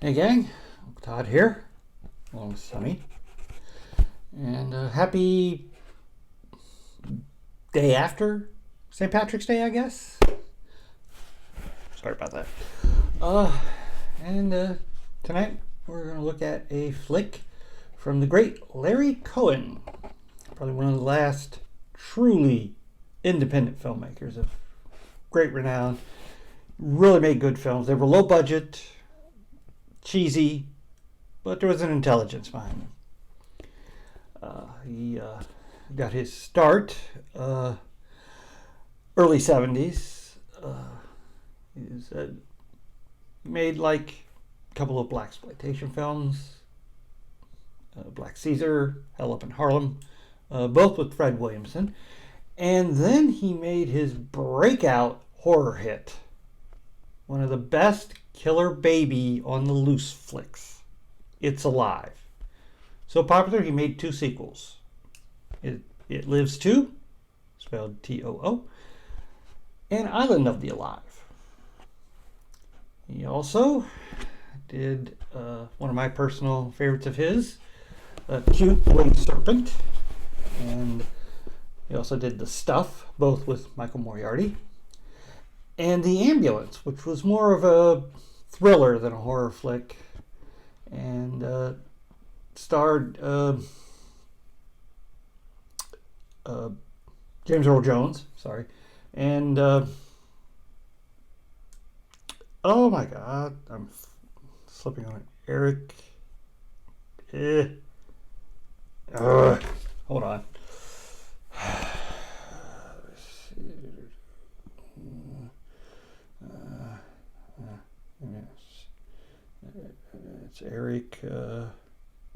Hey gang, Todd here, along with Sunny, and happy day after St. Patrick's Day, I guess. Sorry about that. And tonight we're going to look at a flick from the great Larry Cohen, probably one of the last truly independent filmmakers of great renown. Really made good films. They were low budget, cheesy, but there was an intelligence behind them. He got his start early 70s. He's made like a couple of blaxploitation films, Black Caesar, Hell Up in Harlem, both with Fred Williamson. And then he made his breakout horror hit, one of the best killer baby on the loose flicks, It's Alive. So popular, he made two sequels. It Lives 2, spelled T-O-O, and Island of the Alive. He also did one of my personal favorites of his, a Cute Winged Serpent, and he also did The Stuff, both with Michael Moriarty, and The Ambulance, which was more of a thriller than a horror flick, and starred James Earl Jones, and oh my God, I'm slipping on it. Eric. Hold on. It's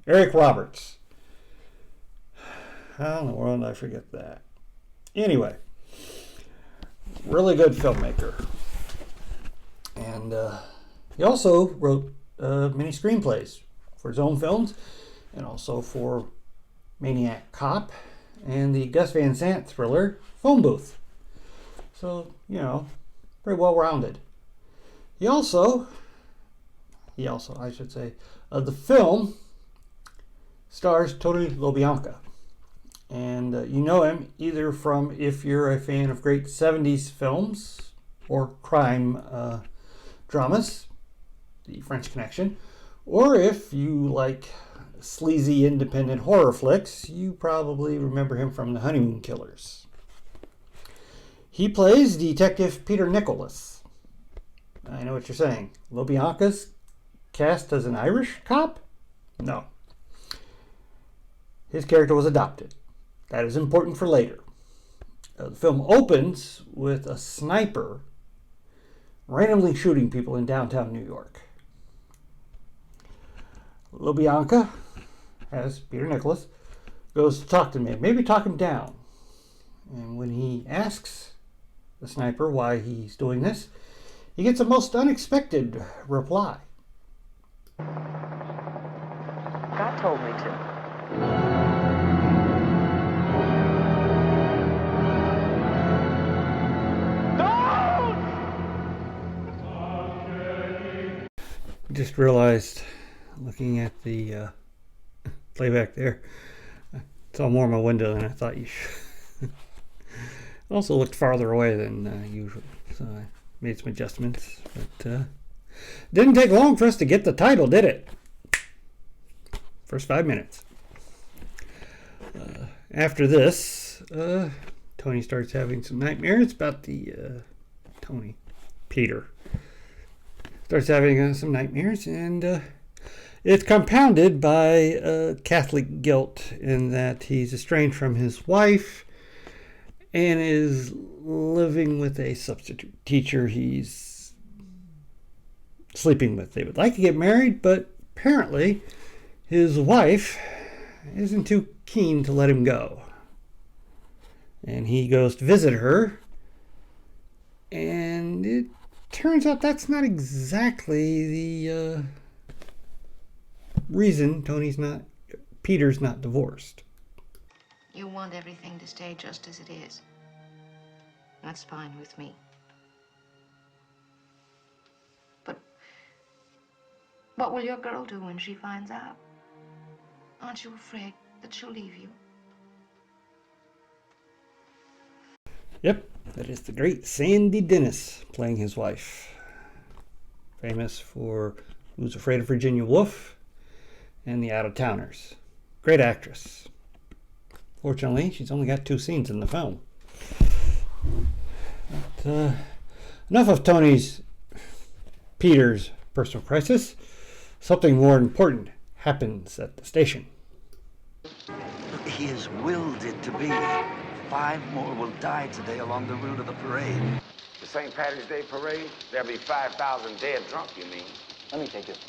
Eric Roberts. How in the world did I forget that? Anyway, really good filmmaker. And he also wrote many screenplays for his own films and also for Maniac Cop and the Gus Van Sant thriller Phone Booth. So, very well rounded. He also, I should say, the film stars Tony LoBianco. And you know him either from, if you're a fan of great 70s films or crime dramas, The French Connection, or if you like sleazy independent horror flicks, you probably remember him from The Honeymoon Killers. He plays Detective Peter Nicholas. I know what you're saying. LoBianco's cast as an Irish cop? No. His character was adopted. That is important for later. The film opens with a sniper randomly shooting people in downtown New York. LoBianco, as Peter Nicholas, goes to talk to the man, maybe talk him down. And when he asks the sniper why he's doing this, he gets a most unexpected reply. God told me to. Just realized, looking at the playback there, it's all more in my window than I thought you should. It also looked farther away than usual, so I made some adjustments. But didn't take long for us to get the title, did it? First 5 minutes. After this, Tony starts having some nightmares about Peter starts having some nightmares, and it's compounded by Catholic guilt in that he's estranged from his wife and is living with a substitute teacher he's sleeping with. They would like to get married, but apparently his wife isn't too keen to let him go. And he goes to visit her, and it turns out that's not exactly the reason Peter's not divorced. You want everything to stay just as it is. That's fine with me. But What will your girl do when she finds out? Aren't you afraid that she'll leave you? Yep, that is the great Sandy Dennis playing his wife. Famous for Who's Afraid of Virginia Woolf and The Out-of-Towners. Great actress. Fortunately, she's only got 2 scenes in the film. But, enough of Peter's personal crisis. Something more important happens at the station. He has willed it to be. 5 more will die today along the route of the parade. The St. Patrick's Day parade? There'll be 5,000 dead drunk, you mean? Let me take it.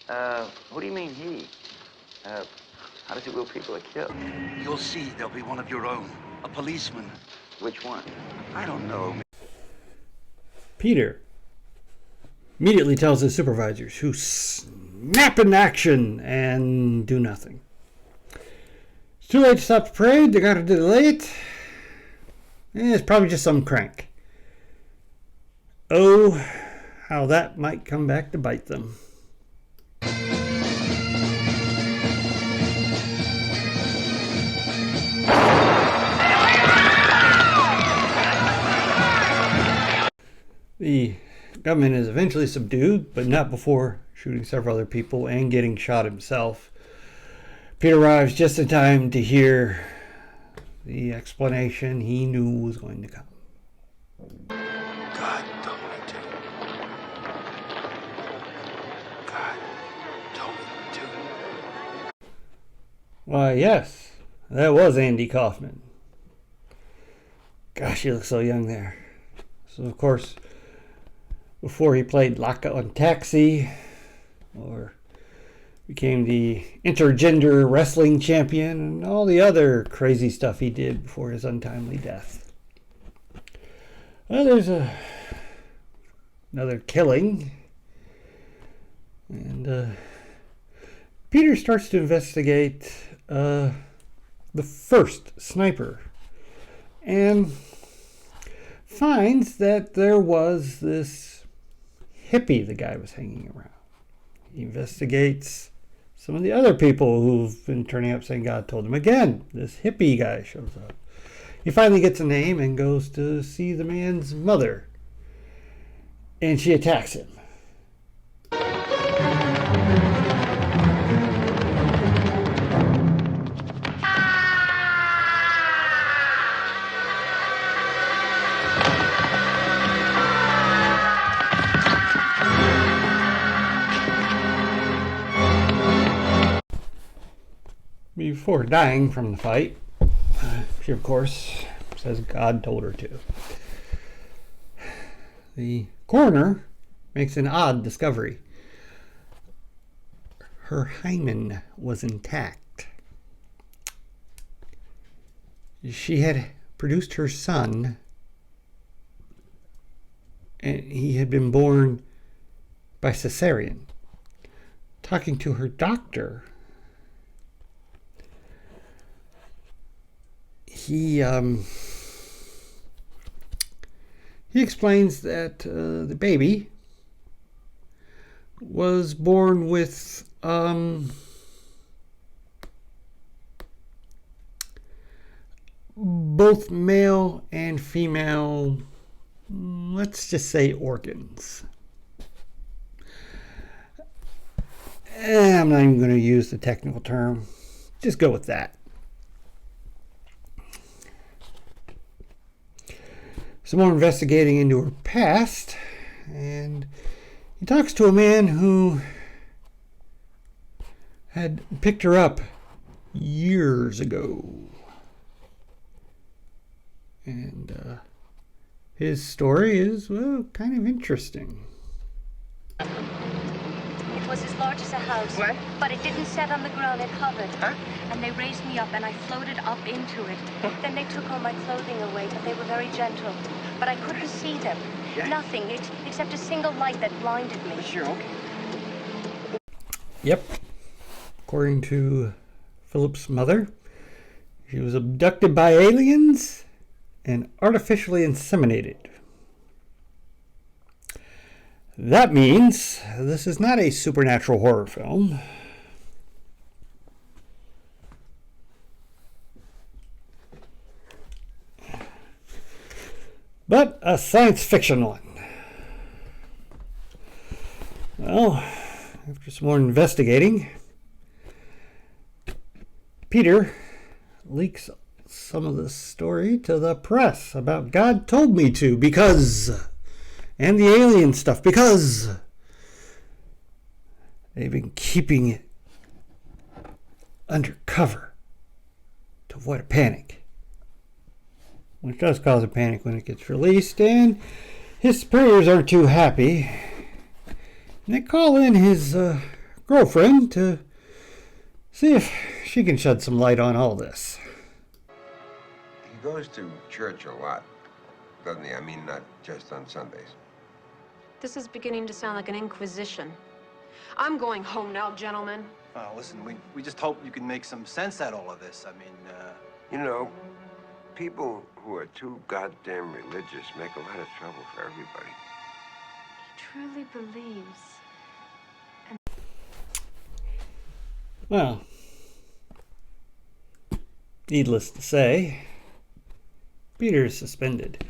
What do you mean he? How does he will people are killed? You'll see there'll be one of your own. A policeman. Which one? I don't know. Peter immediately tells his supervisors, who snap into action and do nothing. It's too late to stop the parade. They got to delay it. It's probably just some crank. Oh, how that might come back to bite them. The government is eventually subdued, but not before shooting several other people and getting shot himself. Peter arrives just in time to hear the explanation he knew was going to come. God told me to. God told me to. Why, yes, that was Andy Kaufman. Gosh, he looks so young there. So, of course, before he played Laka on Taxi, or became the intergender wrestling champion, and all the other crazy stuff he did before his untimely death. Well, there's another killing, and Peter starts to investigate the first sniper, and finds that there was this hippie the guy was hanging around. He investigates some of the other people who've been turning up saying God told him again. This hippie guy shows up. He finally gets a name and goes to see the man's mother. And she attacks him. Before dying from the fight, she of course says God told her to. The coroner makes an odd discovery. Her hymen was intact. She had produced her son, and he had been born by cesarean. Talking to her doctor, he explains that the baby was born with both male and female, let's just say, organs. I'm not even going to use the technical term. Just go with that. Some more investigating into her past, and he talks to a man who had picked her up years ago. And his story is, well, kind of interesting. It was as large as a house. What? But it didn't set on the ground, it hovered. Huh? And they raised me up and I floated up into it. Then they took all my clothing away, but they were very gentle. But I couldn't see them. Yeah. Nothing, except a single light that blinded me. But you're okay. Yep. According to Philip's mother, she was abducted by aliens and artificially inseminated. That means this is not a supernatural horror film. But a science fiction one. Well, after some more investigating, Peter leaks some of the story to the press about God told me to because, and the alien stuff because they've been keeping it undercover to avoid a panic, which does cause a panic when it gets released, and his superiors aren't too happy. And they call in his girlfriend to see if she can shed some light on all this. He goes to church a lot, doesn't he? I mean, not just on Sundays. This is beginning to sound like an inquisition. I'm going home now, gentlemen. Listen, we just hope you can make some sense out of all of this. I mean, You know, people who are too goddamn religious make a lot of trouble for everybody. He truly believes. Well, needless to say, Peter is suspended.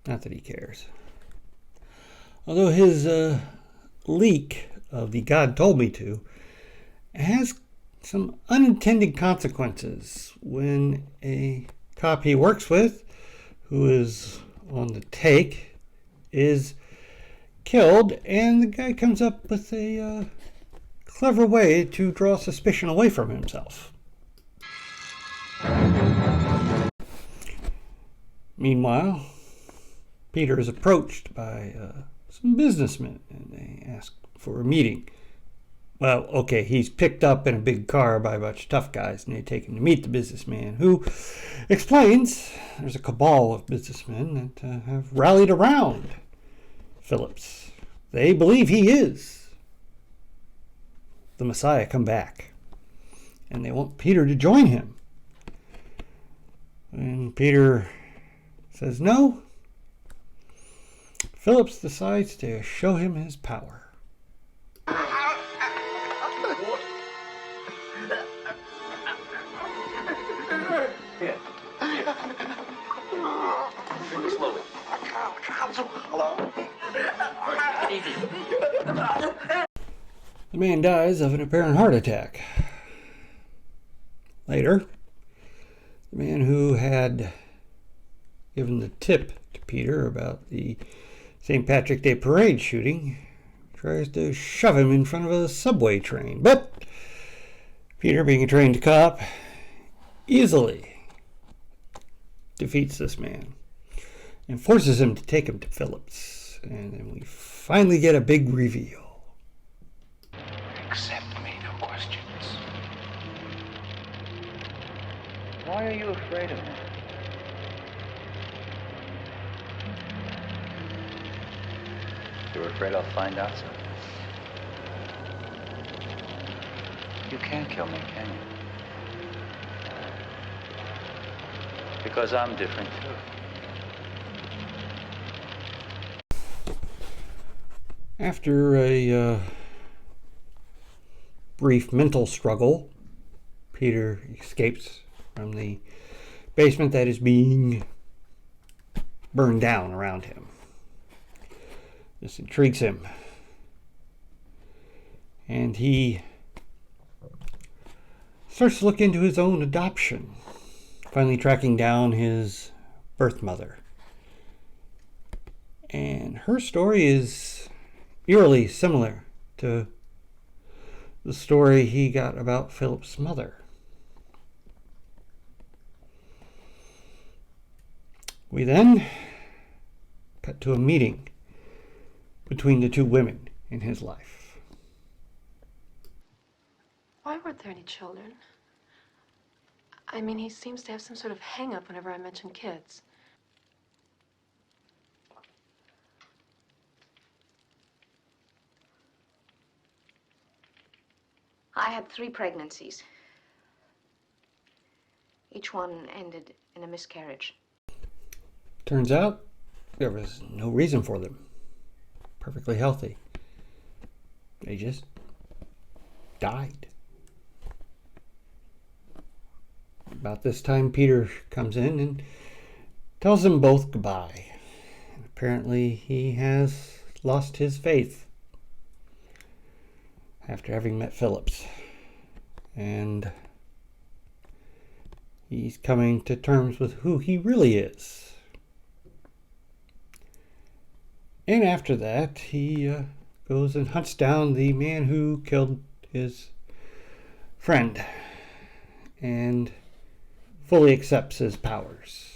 Not that he cares. Although his leak of the God told me to has some unintended consequences when a cop he works with, who is on the take, is killed, and the guy comes up with a clever way to draw suspicion away from himself. Meanwhile, Peter is approached by some businessmen, and they ask for a meeting. Well, okay, he's picked up in a big car by a bunch of tough guys, and they take him to meet the businessman, who explains there's a cabal of businessmen that have rallied around Phillips. They believe he is the Messiah come back, and they want Peter to join him. When Peter says no, Phillips decides to show him his power. slowly. The man dies of an apparent heart attack. Later, the man who had given the tip to Peter about the St. Patrick's Day parade shooting tries to shove him in front of a subway train. But Peter, being a trained cop, easily defeats this man and forces him to take him to Phillips. And then we finally get a big reveal. Accept me, no questions. Why are you afraid of him? You're afraid I'll find out something? You can't kill me, can you? Because I'm different, too. After a brief mental struggle, Peter escapes from the basement that is being burned down around him. This intrigues him, and he starts to look into his own adoption, finally tracking down his birth mother. And her story is eerily similar to the story he got about Philip's mother. We then cut to a meeting between the two women in his life. Why weren't there any children? I mean, he seems to have some sort of hang-up whenever I mention kids. I had 3 pregnancies. Each one ended in a miscarriage. Turns out there was no reason for them. perfectly healthy. They just died. About this time, Peter comes in and tells them both goodbye. And apparently, he has lost his faith after having met Phillips. And he's coming to terms with who he really is. And after that, he goes and hunts down the man who killed his friend and fully accepts his powers.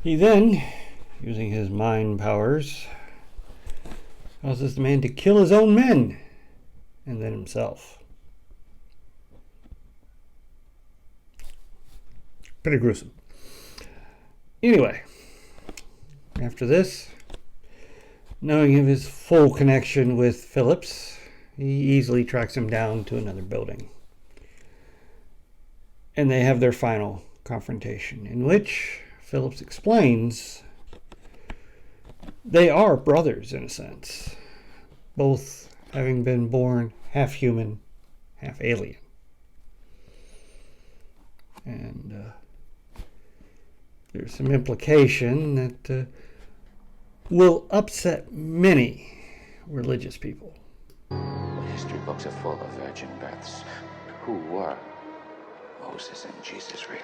He then, using his mind powers, causes the man to kill his own men and then himself. Pretty gruesome. Anyway, after this, knowing of his full connection with Phillips, he easily tracks him down to another building. And they have their final confrontation, in which Phillips explains they are brothers in a sense, both having been born half human, half alien. And there's some implication that will upset many religious people. The history books are full of virgin births. Who were Moses and Jesus really?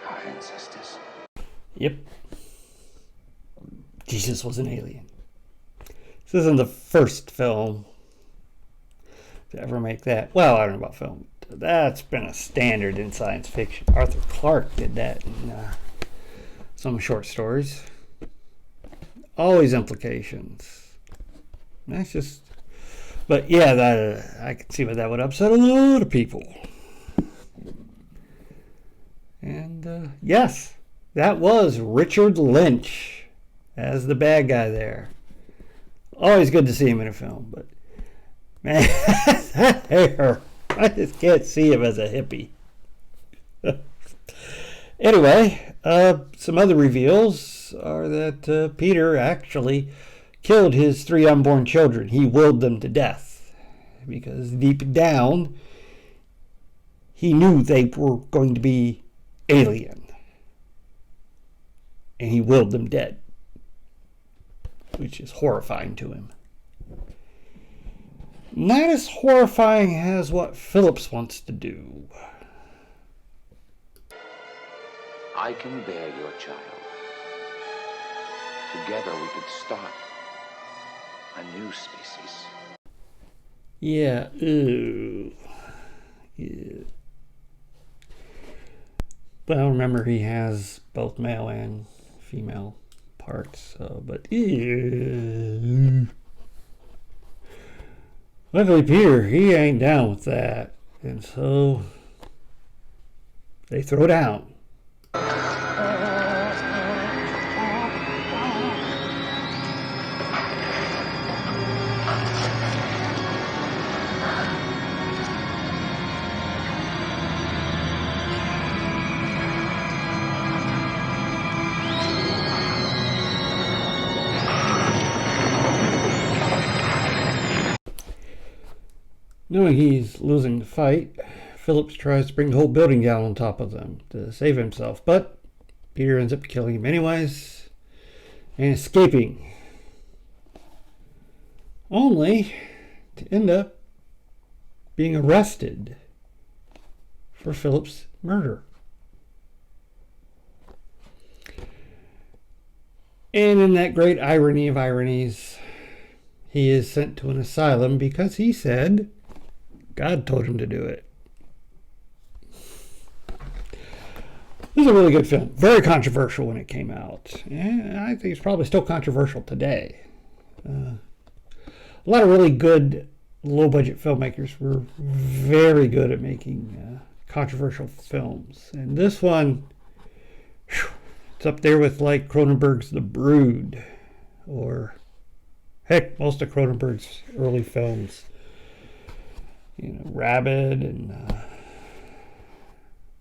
Our ancestors. Yep. Jesus was an alien. This isn't the first film to ever make that. Well, I don't know about film. That's been a standard in science fiction. Arthur Clarke did that in some short stories. Always implications. That's just... But yeah, that I can see why that would upset a lot of people. And yes, that was Richard Lynch as the bad guy there. Always good to see him in a film, but man, that hair, I just can't see him as a hippie. Anyway, some other reveals are that Peter actually killed his 3 unborn children. He willed them to death because deep down he knew they were going to be alien, and he willed them dead, which is horrifying to him. Not as horrifying as what Phillips wants to do. I can bear your child. Together we could start a new species. Yeah, ooh. Yeah. But I remember he has both male and female parts, so, but luckily Peter, he ain't down with that, and so they throw down. Knowing he's losing the fight, Phillips tries to bring the whole building down on top of them to save himself, but Peter ends up killing him anyways and escaping, only to end up being arrested for Phillips' murder. And in that great irony of ironies, he is sent to an asylum because he said God told him to do it. This is a really good film. Very controversial when it came out. And I think it's probably still controversial today. A lot of really good low-budget filmmakers were very good at making controversial films. And this one, whew, it's up there with like Cronenberg's The Brood, or heck, most of Cronenberg's early films. You know, Rabid, and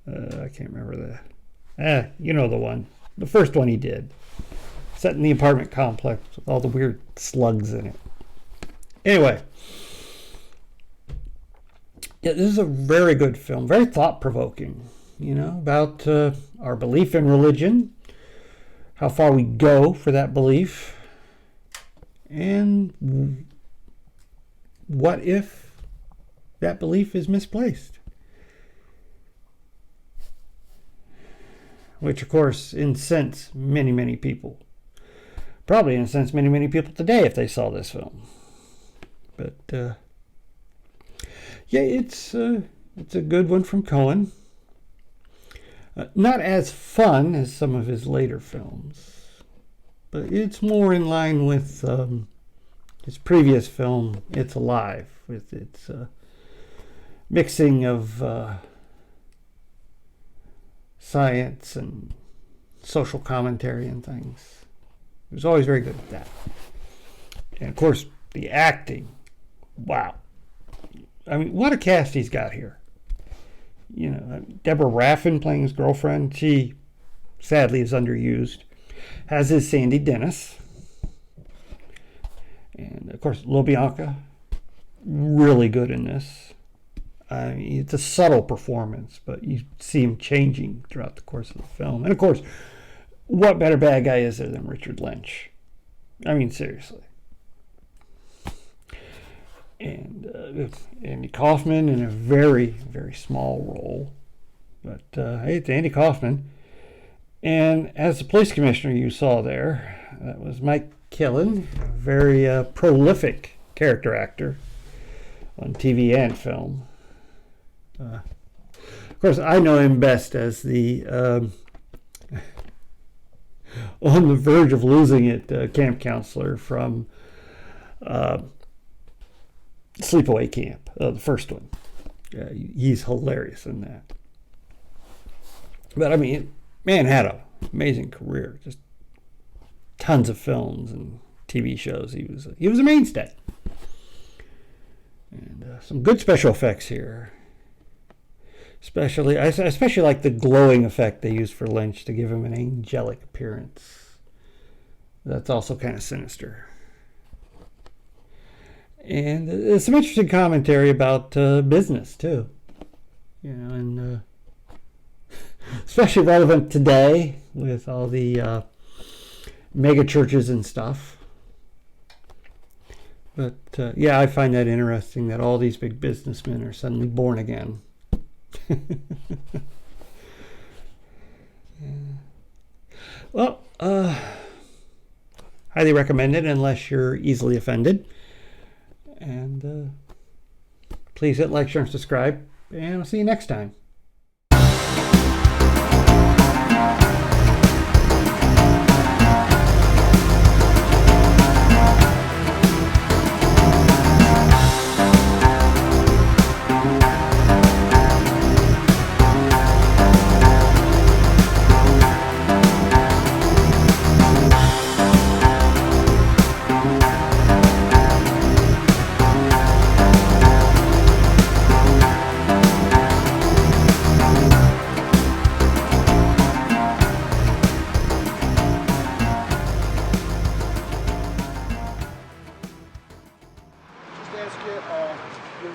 I can't remember you know the one. The first one he did. Set in the apartment complex with all the weird slugs in it. Anyway. Yeah, this is a very good film. Very thought-provoking. You know, about our belief in religion. How far we go for that belief. And what if that belief is misplaced? Which, of course, incensed many, many people. Probably incensed many, many people today if they saw this film. But, yeah, it's a good one from Cohen. Not as fun as some of his later films, but it's more in line with his previous film, It's Alive, with its mixing of science and social commentary and things. He was always very good at that. And of course, the acting. Wow. I mean, what a cast he's got here. You know, Deborah Raffin playing his girlfriend. She, sadly, is underused. As is Sandy Dennis. And, of course, LaBianca. Really good in this. I mean, it's a subtle performance, but you see him changing throughout the course of the film. And, of course, what better bad guy is there than Richard Lynch? I mean, seriously. And Andy Kaufman in a very, very small role. But, hey, it's Andy Kaufman. And as the police commissioner you saw there, that was Mike Killen, a very prolific character actor on TV and film. Of course, I know him best as the on the verge of losing it camp counselor from Sleepaway Camp, the first one. He's hilarious in that. But I mean, man had an amazing career. Just tons of films and TV shows. He was a mainstay. And some good special effects here. I especially like the glowing effect they used for Lynch to give him an angelic appearance. That's also kind of sinister. And there's some interesting commentary about business too. You know, and especially relevant today with all the mega churches and stuff. But yeah, I find that interesting that all these big businessmen are suddenly born again. Yeah. Well, highly recommended unless you're easily offended. And please hit like, share, and subscribe. And I'll see you next time.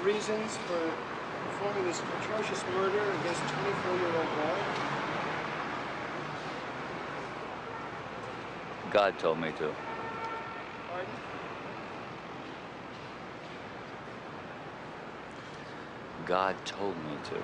Reasons for performing this atrocious murder against a 24-year-old boy? God told me to. Pardon? God told me to.